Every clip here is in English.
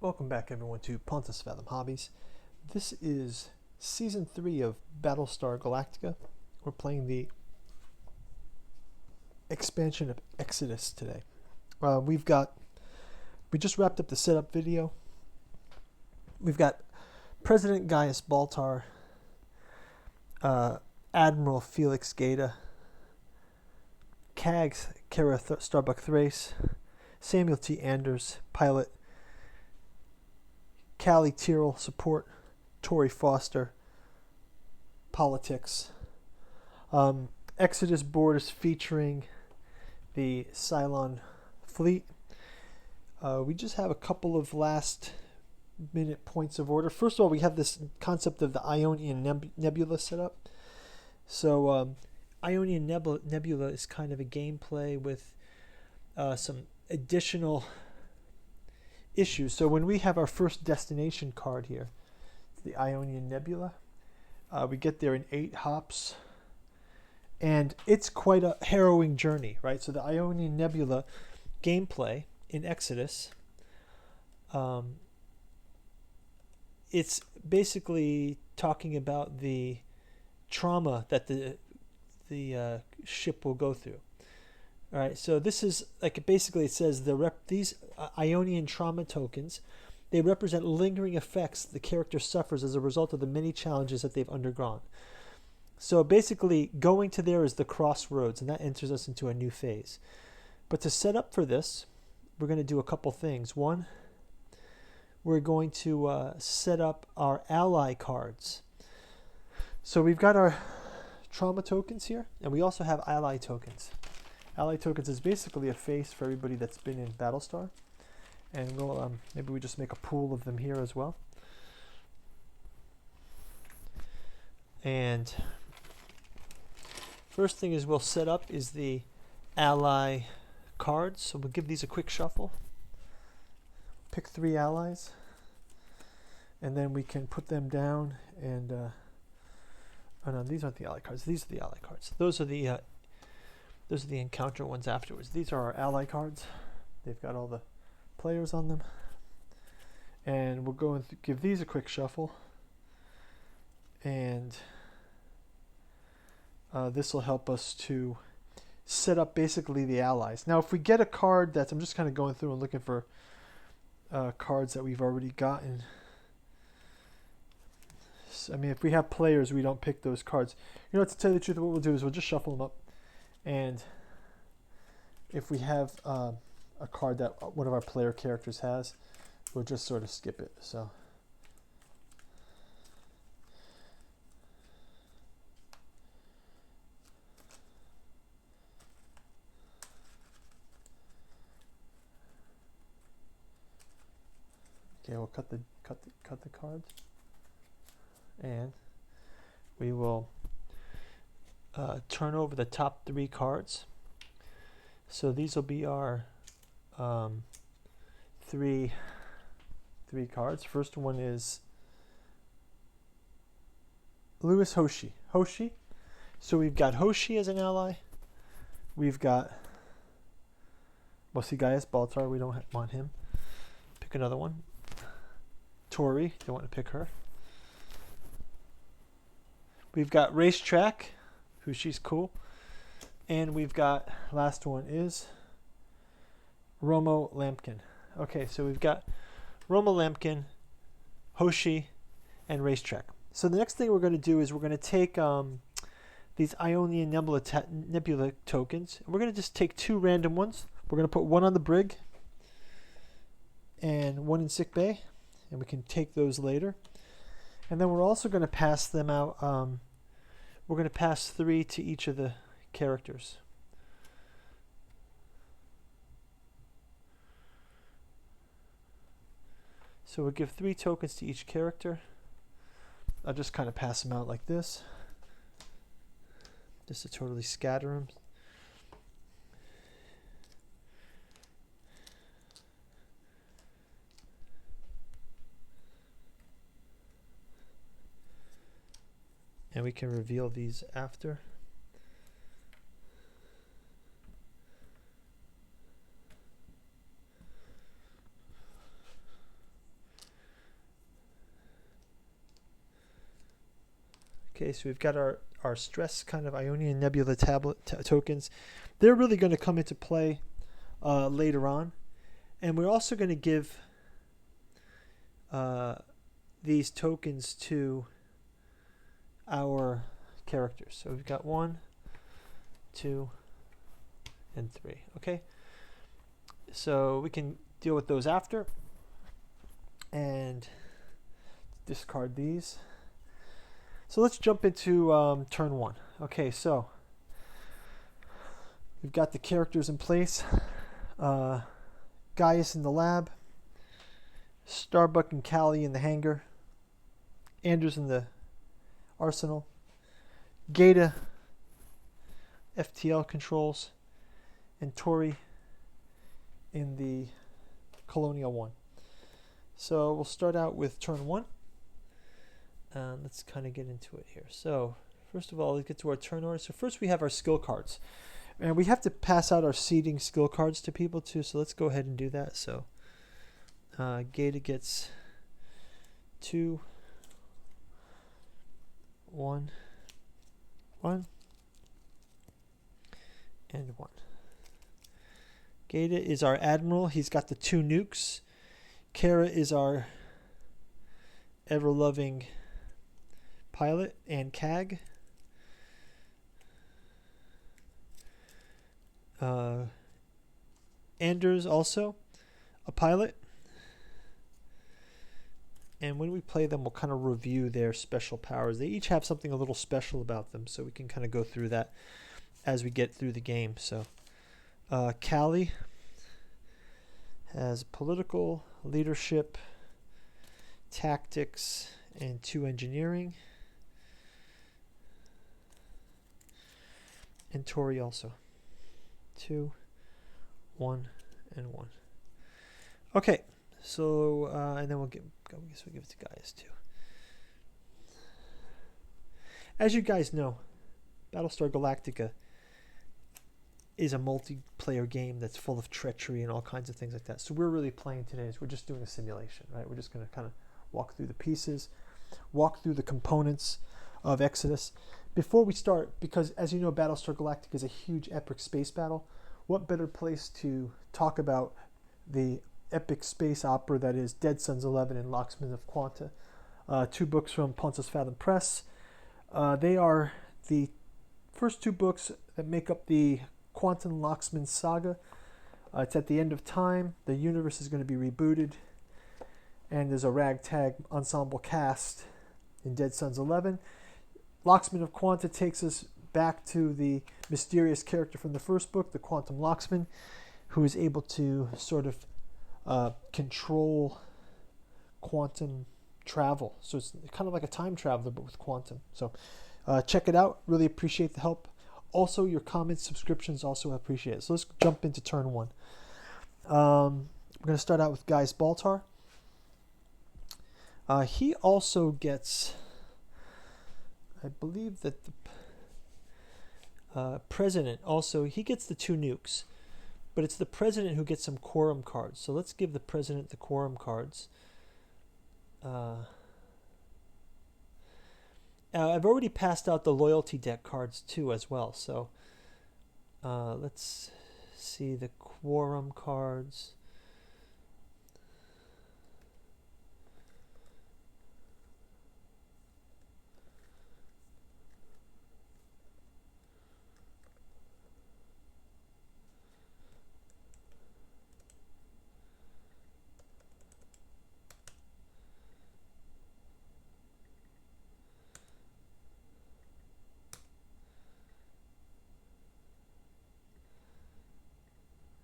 Welcome back everyone to Pontos Fathom Hobbies. This is Season 3 of Battlestar Galactica. We're playing the expansion of Exodus today. We just wrapped up the setup video. We've got President Gaius Baltar, Admiral Felix Gaeta, Cags Kara Starbuck Thrace, Samuel T. Anders, pilot, Callie Tyrrell, support, Tori Foster, politics. Exodus board is featuring the Cylon fleet. We just have a couple of last minute points of order. First of all, we have this concept of the Ionian Nebula set up. So Ionian Nebula is kind of a gameplay with some additional issues. So when we have our first destination card here, the Ionian Nebula, we get there in 8 hops, and it's quite a harrowing journey, right? So the Ionian Nebula gameplay in Exodus, it's basically talking about the trauma that the ship will go through. All right, so this is like basically it says these Ionian trauma tokens, they represent lingering effects the character suffers as a result of the many challenges that they've undergone. So basically, going to there is the crossroads, and that enters us into a new phase. But to set up for this, we're going to do a couple things. One, we're going to set up our ally cards. So we've got our trauma tokens here, and we also have ally tokens. Ally tokens is basically a face for everybody that's been in Battlestar, and we'll maybe we just make a pool of them here as well. And first thing is we'll set up is the ally cards. So we'll give these a quick shuffle. Pick 3 allies, and then we can put them down. And oh no, these aren't the ally cards. These are the ally cards. Those are the encounter ones afterwards. These are our ally cards. They've got all the players on them. And we'll go and give these a quick shuffle. And this will help us to set up basically the allies. Now, if we get a card that's, I'm just kind of going through and looking for cards that we've already gotten. So, I mean, if we have players, we don't pick those cards. You know, to tell you the truth, what we'll do is we'll just shuffle them up. And if we have a card that one of our player characters has, we'll just sort of skip it. So okay, we'll cut the cards, and we will turn over the top 3 cards. So these will be our 3 cards. First one is Louis Hoshi. So we've got Hoshi as an ally. We've got, well, see, Gaius Baltar, we don't want him. Pick another one. Tori, don't want to pick her. We've got Racetrack, who she's cool. And we've got, last one is Romo Lampkin. Okay, so we've got Romo Lampkin, Hoshi, and Racetrack. So the next thing we're going to do is we're going to take these Ionian Nebula tokens. And we're going to just take 2 random ones. We're going to put one on the brig and one in sick bay. And we can take those later. And then we're also going to pass them out. We're going to pass 3 to each of the characters. So we'll give 3 tokens to each character. I'll just kind of pass them out like this, just to totally scatter them. And we can reveal these after. Okay, so we've got our stress kind of Ionian Nebula tablet tokens. They're really going to come into play later on. And we're also going to give these tokens to our characters. So we've got 1, 2, and 3. Okay, so we can deal with those after and discard these. So let's jump into turn 1. Okay, so we've got the characters in place. Gaius in the lab, Starbuck and Callie in the hangar, Anders in the arsenal, Gata, FTL controls, and Tori in the Colonial 1. So we'll start out with turn 1. Let's kind of get into it here. So first of all, let's get to our turn order. So first we have our skill cards. And we have to pass out our seeding skill cards to people too, so let's go ahead and do that. So Gata gets 2, 1, 1, and 1. Gata is our admiral. He's got the 2 nukes. Kara is our ever-loving pilot and CAG. Anders also a pilot. And when we play them, we'll kind of review their special powers. They each have something a little special about them, so we can kind of go through that as we get through the game. So Callie has political, leadership, tactics, and 2 engineering. And Tori also. 2, 1, and 1. Okay, so and then I guess we'll give it to Gaius too. As you guys know, Battlestar Galactica is a multiplayer game that's full of treachery and all kinds of things like that. So we're really playing today is we're just doing a simulation, right? We're just going to kind of walk through the pieces, walk through the components of Exodus. Before we start, because as you know, Battlestar Galactica is a huge epic space battle, what better place to talk about the epic space opera that is Dead Sons 11 and Locksmith of Quanta, 2 books from Pontos Fathom Press. They are the first 2 books that make up the Quantum Locksmith saga. It's at the end of time. The universe is going to be rebooted, and there's a ragtag ensemble cast in Dead Sons 11. Locksmith of Quanta takes us back to the mysterious character from the first book, the Quantum Locksmith, who is able to sort of control quantum travel. So it's kind of like a time traveler, but with quantum. So check it out. Really appreciate the help. Also, your comments, subscriptions, also appreciate it. So let's jump into turn 1. We're going to start out with Gaius Baltar. He also gets, I believe that the president also, he gets the 2 nukes, but it's the president who gets some quorum cards. So let's give the president the quorum cards. I've already passed out the loyalty deck cards too as well. So let's see the quorum cards.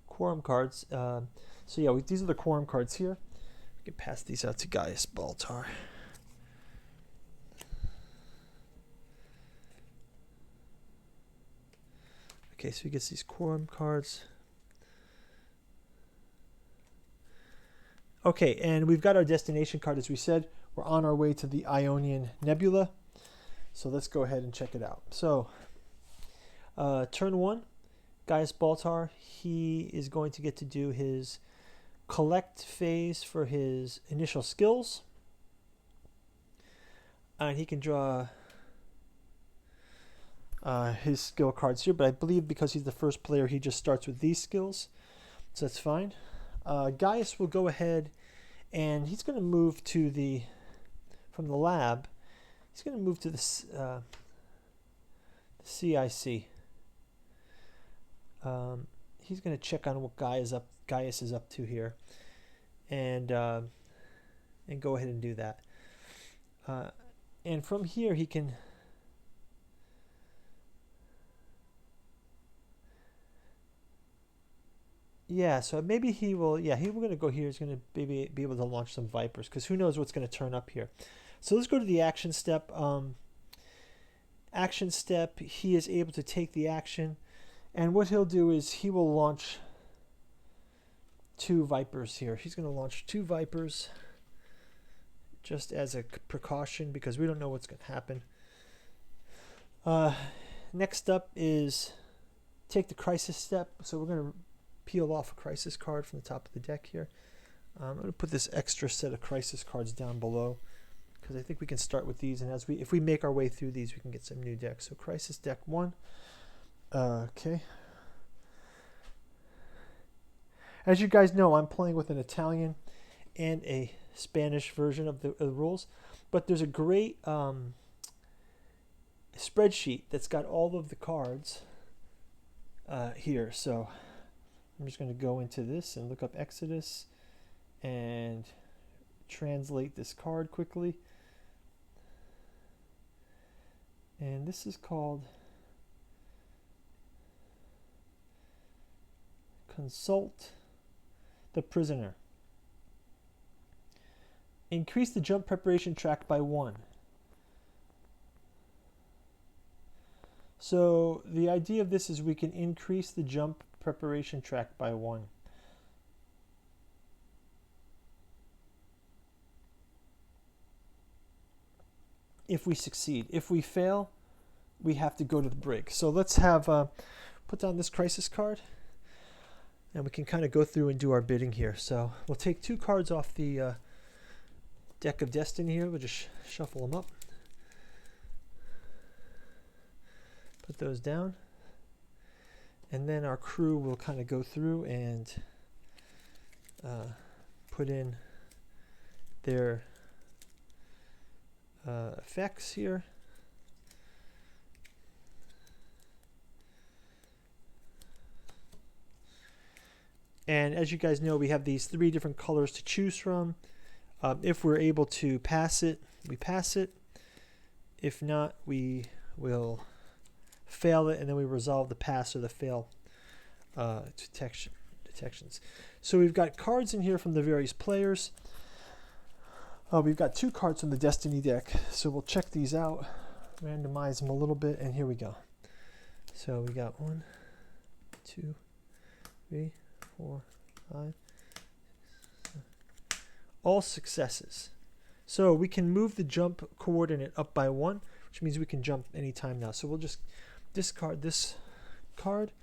Quorum cards. So yeah, these are the quorum cards here. We can pass these out to Gaius Baltar. Okay, so he gets these quorum cards. Okay, and we've got our destination card, as we said. We're on our way to the Ionian Nebula. So let's go ahead and check it out. So, turn 1, Gaius Baltar, he is going to get to do his collect phase for his initial skills. And he can draw his skill cards here, but I believe because he's the first player, he just starts with these skills, so that's fine. Gaius will go ahead and he's going to move to the, from the lab, he's going to move to the CIC. He's going to check on what Gaius is up to here, and go ahead and do that. And from here he can so maybe he will, he will going to go here. He's going to maybe be able to launch some Vipers, because who knows what's going to turn up here. So let's go to the action step. Action step, he is able to take the action, and what he'll do is he will launch 2 Vipers here. He's going to launch 2 Vipers just as a precaution, because we don't know what's going to happen. Next up is take the crisis step. So we're going to peel off a crisis card from the top of the deck here. I'm going to put this extra set of crisis cards down below, because I think we can start with these, and if we make our way through these, we can get some new decks. So crisis deck 1. Okay. As you guys know, I'm playing with an Italian and a Spanish version of the rules, but there's a great spreadsheet that's got all of the cards here. So I'm just going to go into this and look up Exodus and translate this card quickly. And this is called Consult the Prisoner. Increase the jump preparation track by 1. So the idea of this is we can increase the jump preparation track by 1. If we succeed. If we fail, we have to go to the brig. So let's have put down this crisis card, and we can kind of go through and do our bidding here. So we'll take 2 cards off the deck of destiny here. We'll just shuffle them up, put those down, and then our crew will kind of go through and put in their effects here. And as you guys know, we have these 3 different colors to choose from. If we're able to pass it, we pass it. If not, we will fail it, and then we resolve the pass or the fail detections. So we've got cards in here from the various players. We've got 2 cards from the Destiny deck, so we'll check these out, randomize them a little bit, and here we go. So we got 1, 2, 3, 4, 5, 6, 7. All successes. So we can move the jump coordinate up by 1, which means we can jump anytime now. So we'll just discard this card.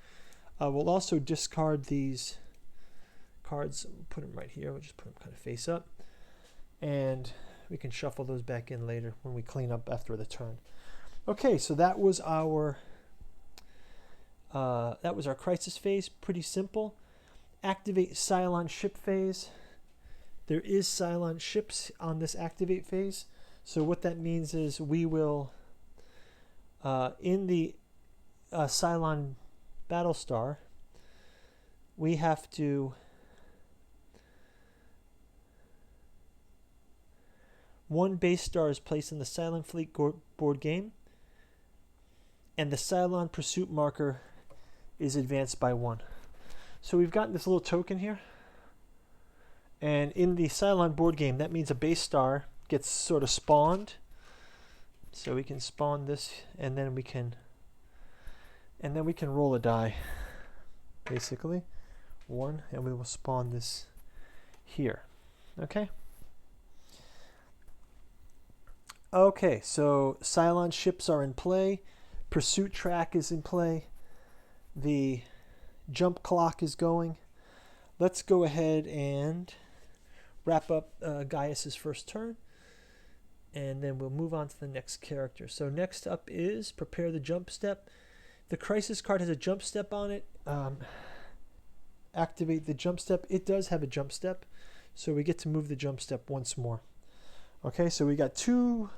We'll also discard these cards. We'll put them right here. We'll just put them kind of face up. And we can shuffle those back in later when we clean up after the turn. Okay, so that was our crisis phase. Pretty simple. Activate Cylon ship phase. There is Cylon ships on this activate phase. So what that means is we will, in the Cylon Battlestar, we have to one base star is placed in the Cylon Fleet board game, and the Cylon pursuit marker is advanced by 1. So we've got this little token here, and in the Cylon board game, that means a base star gets sort of spawned. So we can spawn this, and then we can roll a die, basically 1, and we will spawn this here. Okay. Okay, so Cylon ships are in play, pursuit track is in play, the jump clock is going. Let's go ahead and wrap up Gaius's first turn. and then we'll move on to the next character. So next up is prepare the jump step. The crisis card has a jump step on it. Activate the jump step. It does have a jump step, so we get to move the jump step once more. Okay, so we got two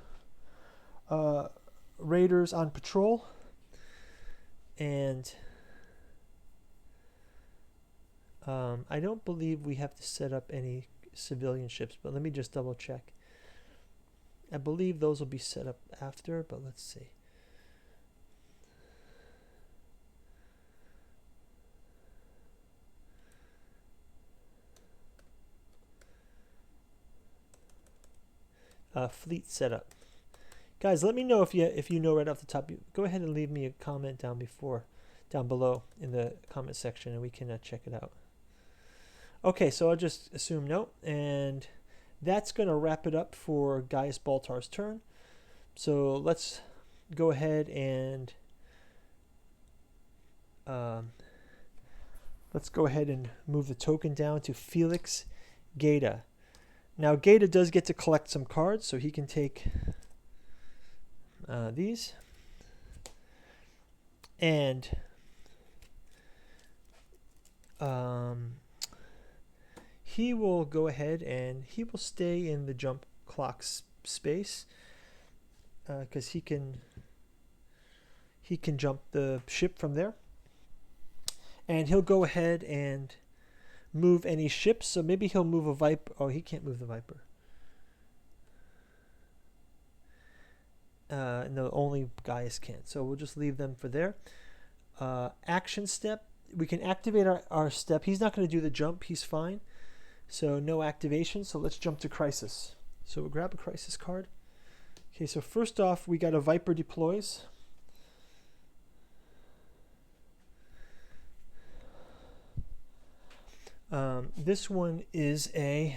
raiders on patrol, and I don't believe we have to set up any civilian ships, but let me just double check. I believe those will be set up after, but let's see. Fleet setup. Guys, let me know if you know right off the top. Go ahead and leave me a comment down below in the comment section, and we can check it out. Okay, so I'll just assume no, and that's going to wrap it up for Gaius Baltar's turn. So let's go ahead and move the token down to Felix Gaeta. Now Gaeta does get to collect some cards, so he can take these, and he will go ahead and he will stay in the jump clock space because he can jump the ship from there, and he'll go ahead and move any ships. So maybe he'll move a Viper. Oh, he can't move the Viper. No, only Gaius can't. So we'll just leave them for there. Action step. We can activate our step. He's not going to do the jump. He's fine. So no activation. So let's jump to Crisis. So we'll grab a Crisis card. Okay, so first off, we got a Viper deploys. This one is a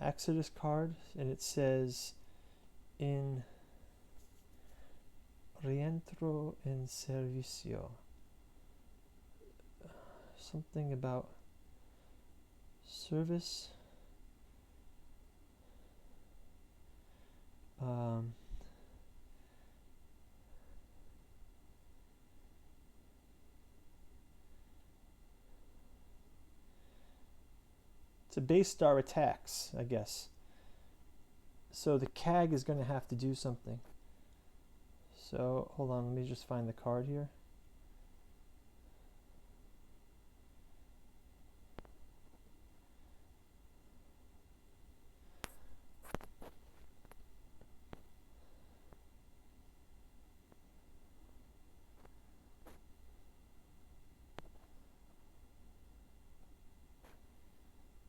Exodus card, and it says in rientro in servicio. Something about service. It's a base star attacks, I guess. So the CAG is going to have to do something. So hold on, let me just find the card here.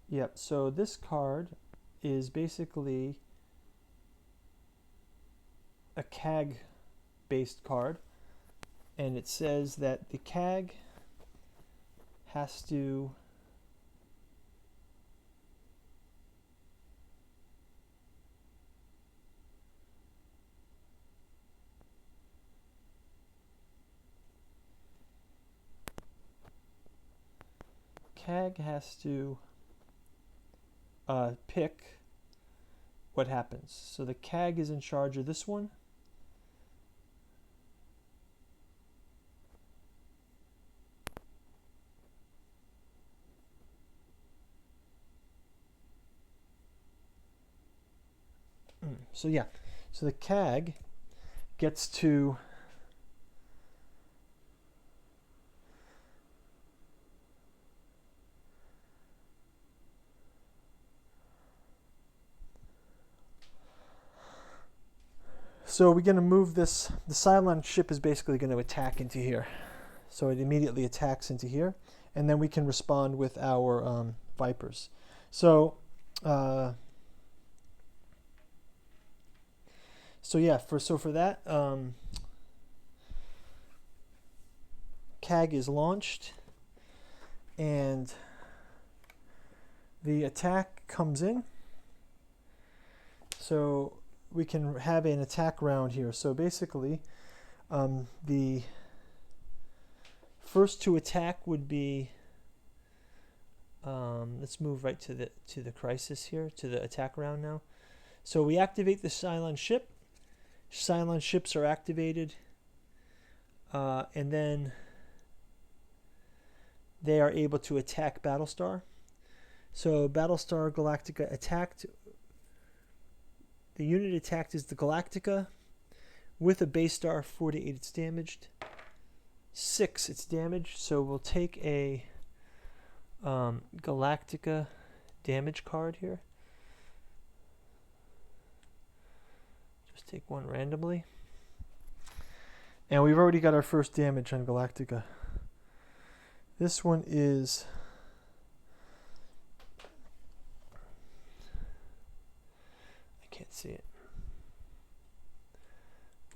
Yep, so this card is basically a CAG based card, and it says that the CAG has to pick what happens. So the CAG is in charge of this one. So yeah, so the CAG gets to so we're going to move this. The Cylon ship is basically going to attack into here. So it immediately attacks into here, and then we can respond with our Vipers. So yeah, for that, CAG is launched, and the attack comes in. So we can have an attack round here. So basically, the first to attack would be let's move right to the crisis here, to the attack round now. So we activate the Cylon ship. Cylon ships are activated, and then they are able to attack Battlestar. So Battlestar Galactica attacked. The unit attacked is the Galactica. With a base star 48, it's damaged. 6, it's damaged. So we'll take a Galactica damage card here. Just take one randomly. And we've already got our first damage on Galactica. This one is I can't see it.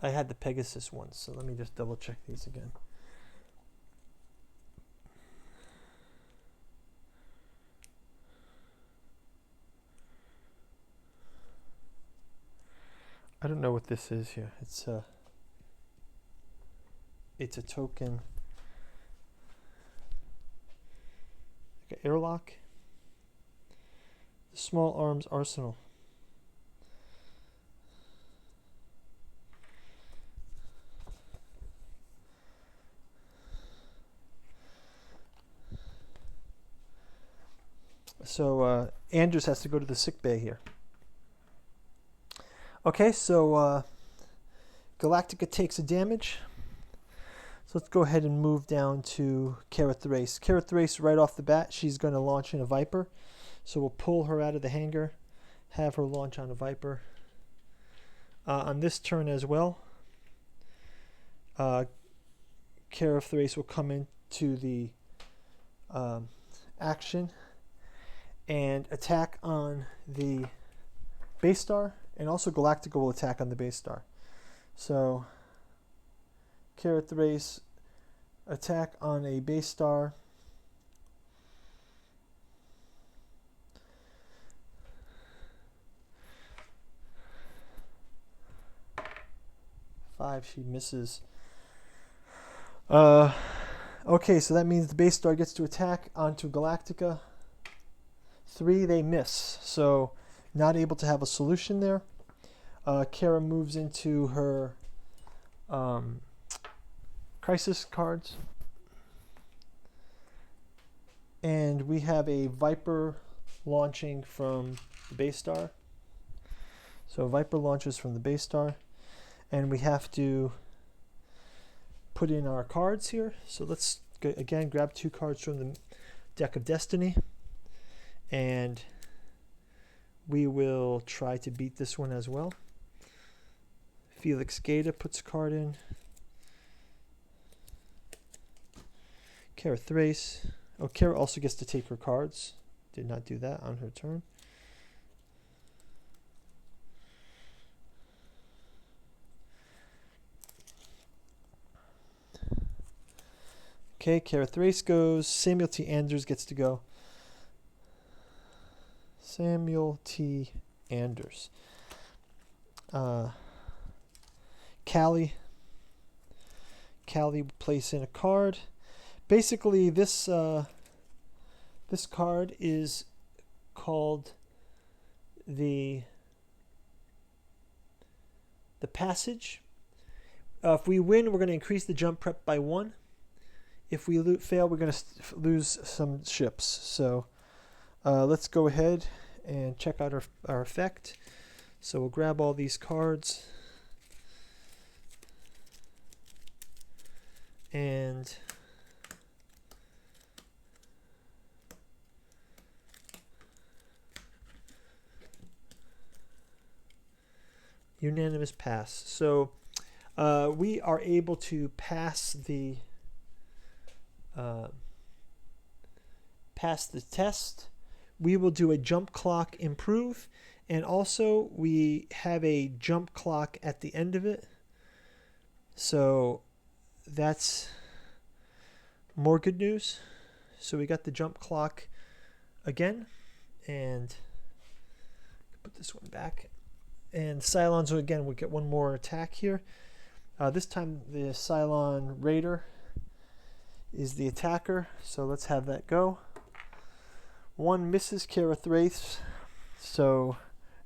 I had the Pegasus one, so let me just double check these again. I don't know what this is here. It's a token, like an airlock. The Small Arms Arsenal. So Anders has to go to the sick bay here. Okay, so Galactica takes a damage. So let's go ahead and move down to Kara Thrace. Kara Thrace, right off the bat, she's going to launch in a Viper. So we'll pull her out of the hangar, have her launch on a Viper. On this turn as well, Kara Thrace will come into the action and attack on the base star, and also Galactica will attack on the base star. So Kara Thrace, attack on a base star. She misses. Okay, so that means the base star gets to attack onto Galactica. 3, they miss. So not able to have a solution there. Kara moves into her crisis cards. And we have a Viper launching from the base star. So Viper launches from the base star. And we have to put in our cards here. So let's again grab 2 cards from the deck of Destiny. And we will try to beat this one as well. Felix Gata puts a card in. Kara Thrace. Oh, Kara also gets to take her cards. Did not do that on her turn. Okay, Kara Thrace goes. Samuel T. Anders gets to go. Samuel T. Anders. Callie. Callie will place in a card. Basically, this card is called the Passage. If we win, we're going to increase the jump prep by 1. If we fail, we're going to lose some ships. So let's go ahead and check out our effect. So we'll grab all these cards. And unanimous pass. So we are able to pass the test. We will do a jump clock improve, and also we have a jump clock at the end of it. So that's more good news. So we got the jump clock again, and put this one back. And Cylons again will get one more attack here. This time the Cylon Raider is the attacker, so let's have that go. 1 misses Kara Thrace, so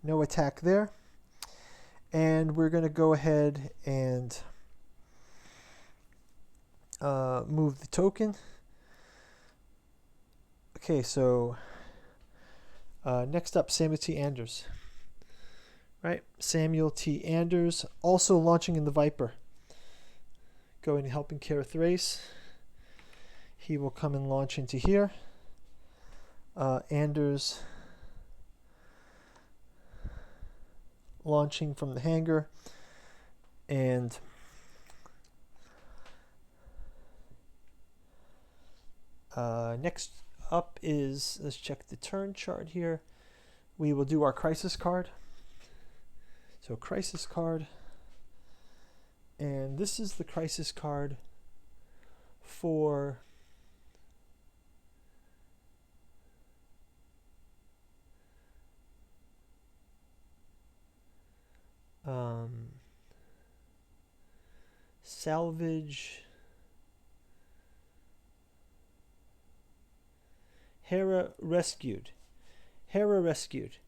no attack there. And we're going to go ahead and move the token. Okay, so next up, Samuel T. Anders. Right, Samuel T. Anders, also launching in the Viper. Going and helping Kara Thrace. He will come and launch into here. Anders launching from the hangar. And next up is, let's check the turn chart here. We will do our crisis card. So crisis card. And this is the crisis card for salvage Hera rescued. Hera rescued.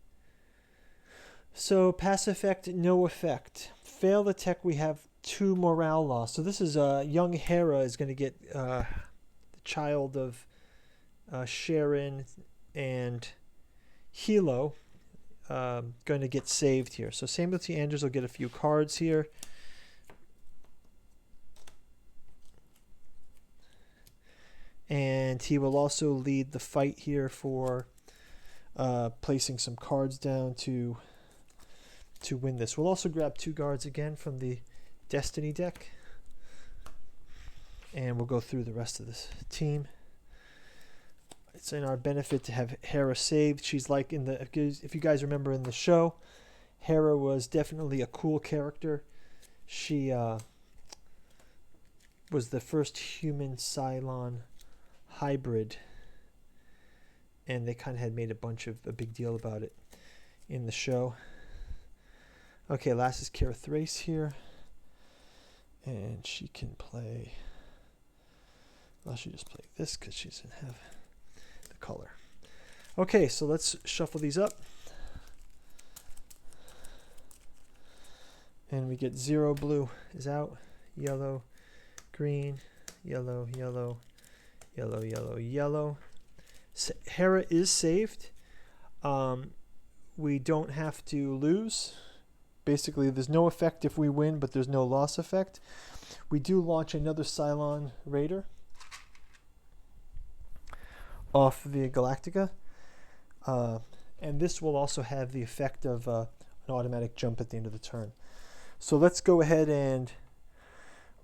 So pass effect, no effect. Fail attack, we have 2 morale loss. So this is young Hera is going to get the child of Sharon and Hilo going to get saved here. So Samuel T. Anders will get a few cards here. And he will also lead the fight here for placing some cards down to win this. We'll also grab 2 cards again from the Destiny deck. And we'll go through the rest of this team. It's in our benefit to have Hera saved. She's like in the, if you guys remember in the show, Hera was definitely a cool character. She was the first human Cylon hybrid, and they kind of had made a big deal about it in the show. Okay, last is Kara Thrace here, and she can play, well, she just played this because she doesn't have the color. Okay, so let's shuffle these up, and we get 0 blue is out, yellow, green, yellow, yellow, yellow, yellow, yellow. Hera is saved. We don't have to lose. Basically, there's no effect if we win, but there's no loss effect. We do launch another Cylon Raider off the Galactica. And this will also have the effect of an automatic jump at the end of the turn. So let's go ahead and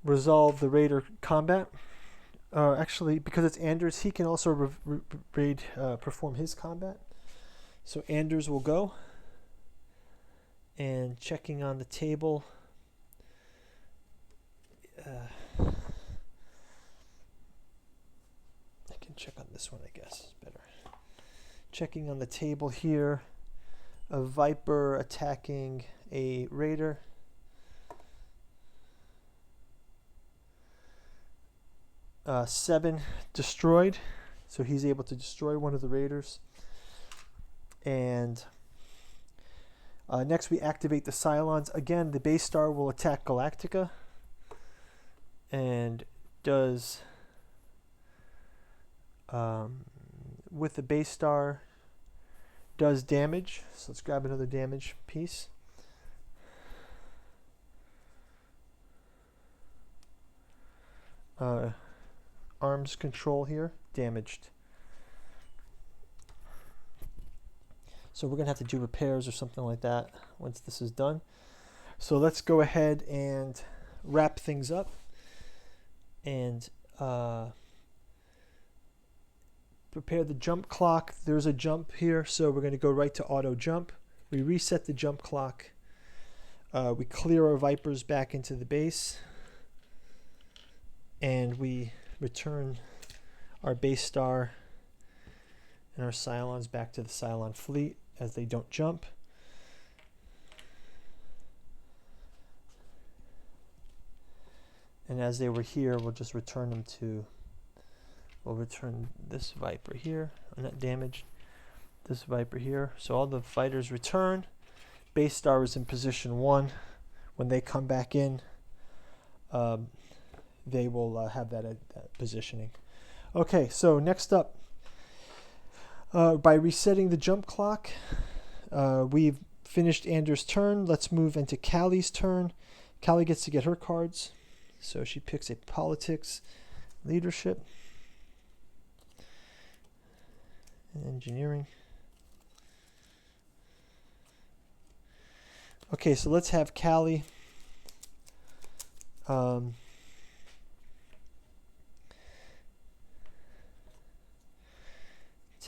resolve the Raider combat. Actually, because it's Anders, he can also perform his combat. So Anders will go. And checking on the table. I can check on this one, I guess. Better. Checking on the table here. A Viper attacking a Raider. Seven destroyed, so he's able to destroy one of the Raiders. And next we activate the Cylons. Again, the base star will attack Galactica and does with the base star does damage. So let's grab another damage piece. Arms control here, damaged. So we're going to have to do repairs or something like that once this is done. So let's go ahead and wrap things up. And prepare the jump clock. There's a jump here, so we're going to go right to auto jump. We reset the jump clock. We clear our Vipers back into the base. And we return our base star and our Cylons back to the Cylon fleet as they don't jump. And as they were here, we'll just return them to, we'll return this Viper here, not damaged. this Viper here. So all the fighters return. Base star is in position 1. When they come back in, they will have that positioning. Okay, so next up, by resetting the jump clock, we've finished Anders' turn. Let's move into Callie's turn. Callie gets to get her cards. So she picks a politics, leadership, engineering. Okay, so let's have Callie. Let's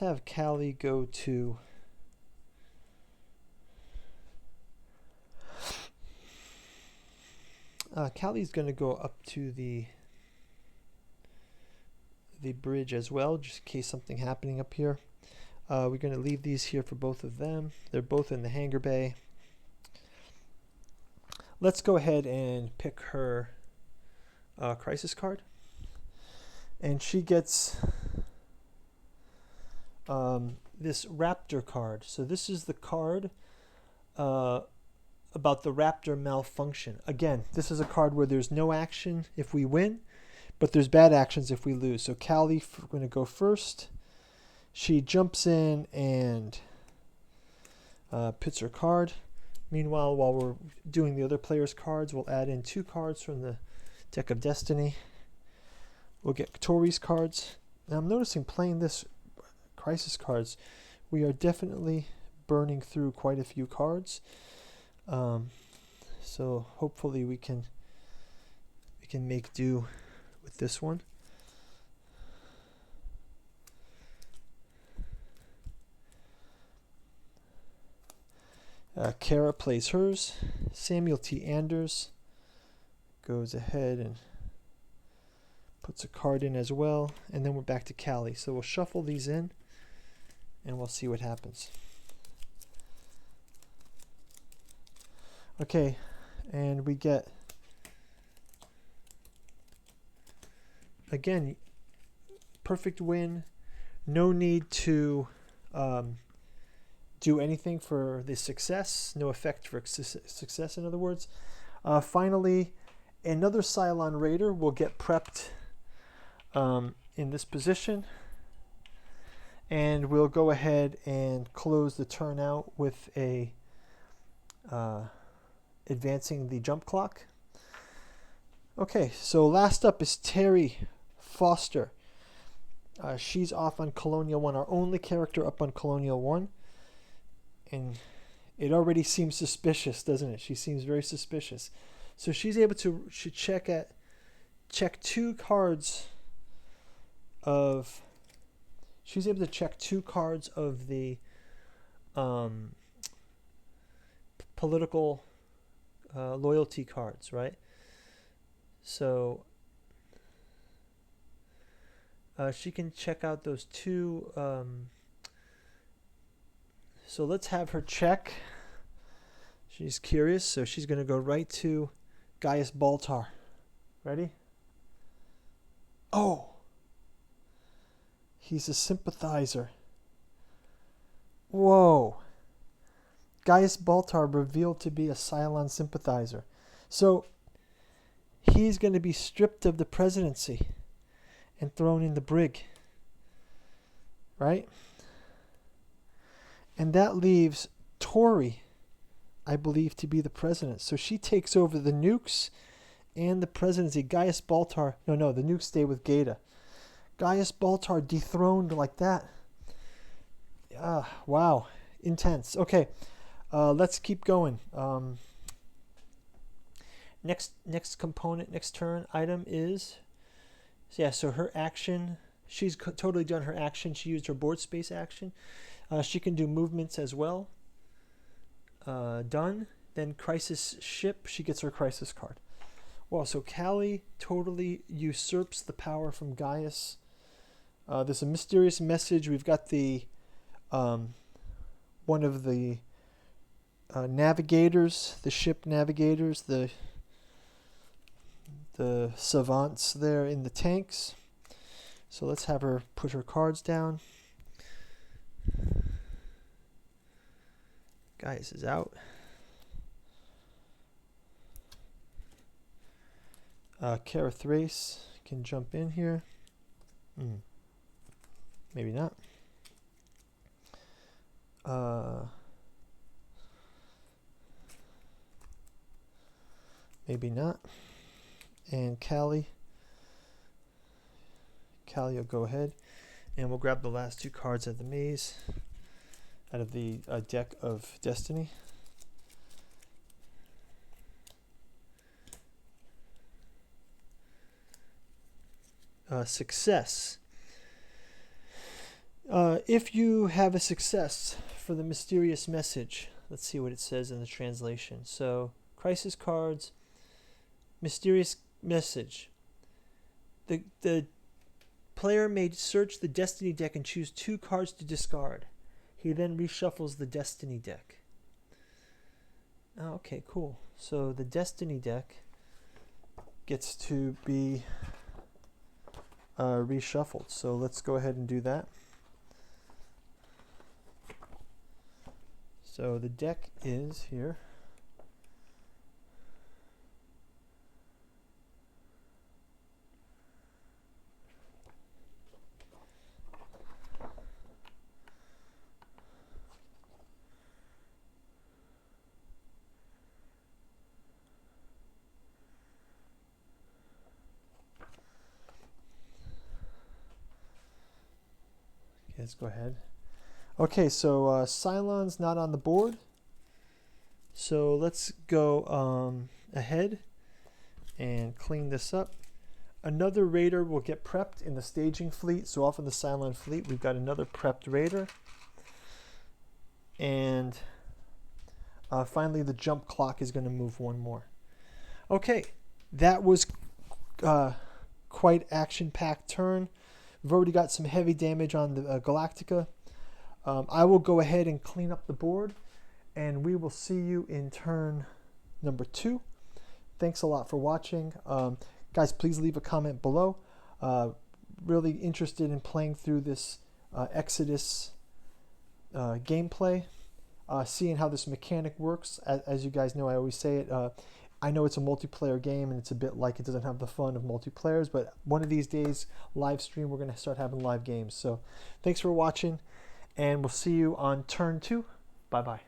have Callie go to Callie's going to go up to the bridge as well, just in case something happening up here. We're going to leave these here for both of them. They're both in the hangar bay. Let's go ahead and pick her crisis card. And she gets this Raptor card. So this is the card about the Raptor malfunction. Again, this is a card where there's no action if we win, but there's bad actions if we lose. So Callie, we're going to go first. She jumps in and puts her card. Meanwhile, while we're doing the other player's cards, we'll add in 2 cards from the deck of Destiny. We'll get Tori's cards. Now I'm noticing playing this crisis cards, we are definitely burning through quite a few cards. So hopefully we can make do with this one. Kara plays hers. Samuel T. Anders goes ahead and puts a card in as well. And then we're back to Callie. So we'll shuffle these in and we'll see what happens. Okay, and we get, again, perfect win. No need to do anything for the success. No effect for success, in other words. Finally, another Cylon Raider will get prepped in this position. And we'll go ahead and close the turn out with a advancing the jump clock. Okay, so last up is Terry Foster. She's off on Colonial 1, our only character up on Colonial 1. And it already seems suspicious, doesn't it? She seems very suspicious. So she's able to check 2 cards of the political loyalty cards, right? So she can check out those 2. So let's have her check. She's curious, so she's going to go right to Gaius Baltar. Ready? Oh! He's a sympathizer. Whoa! Gaius Baltar revealed to be a Cylon sympathizer. So he's going to be stripped of the presidency and thrown in the brig. Right? And that leaves Tori, I believe, to be the president. So she takes over the nukes and the presidency. Gaius Baltar, no, the nukes stay with Gaeta. Gaius Baltar dethroned like that. Wow, intense. Okay, let's keep going. Next component, next turn item is, so her action. She's totally done her action. She used her board space action. She can do movements as well. Done. Then crisis ship. She gets her crisis card. Wow, so Callie totally usurps the power from Gaius. There's a mysterious message. We've got the one of the navigators, the ship navigators, the savants there in the tanks. So let's have her put her cards down. Guys is out. Kara Thrace can jump in here. Maybe not. Maybe not. And Callie will go ahead. And we'll grab the last two cards of the maze out of the deck of Destiny. Success. If you have a success for the mysterious message, let's see what it says in the translation. So, crisis cards, mysterious message. The player may search the Destiny deck and choose 2 cards to discard. He then reshuffles the Destiny deck. Oh, okay, cool. So the Destiny deck gets to be reshuffled. So let's go ahead and do that. So the deck is here. Okay, let's go ahead. Okay, so Cylon's not on the board. So let's go ahead and clean this up. Another raider will get prepped in the staging fleet. So off in the Cylon fleet, we've got another prepped raider. And finally, the jump clock is going to move one more. Okay, that was quite action-packed turn. We've already got some heavy damage on the Galactica. I will go ahead and clean up the board, and we will see you in turn number 2. Thanks a lot for watching. Guys, please leave a comment below. Really interested in playing through this Exodus gameplay, seeing how this mechanic works. As you guys know, I always say it. I know it's a multiplayer game, and it's a bit like it doesn't have the fun of multiplayers, but one of these days, live stream, we're going to start having live games. So thanks for watching, and we'll see you on turn 2. Bye-bye.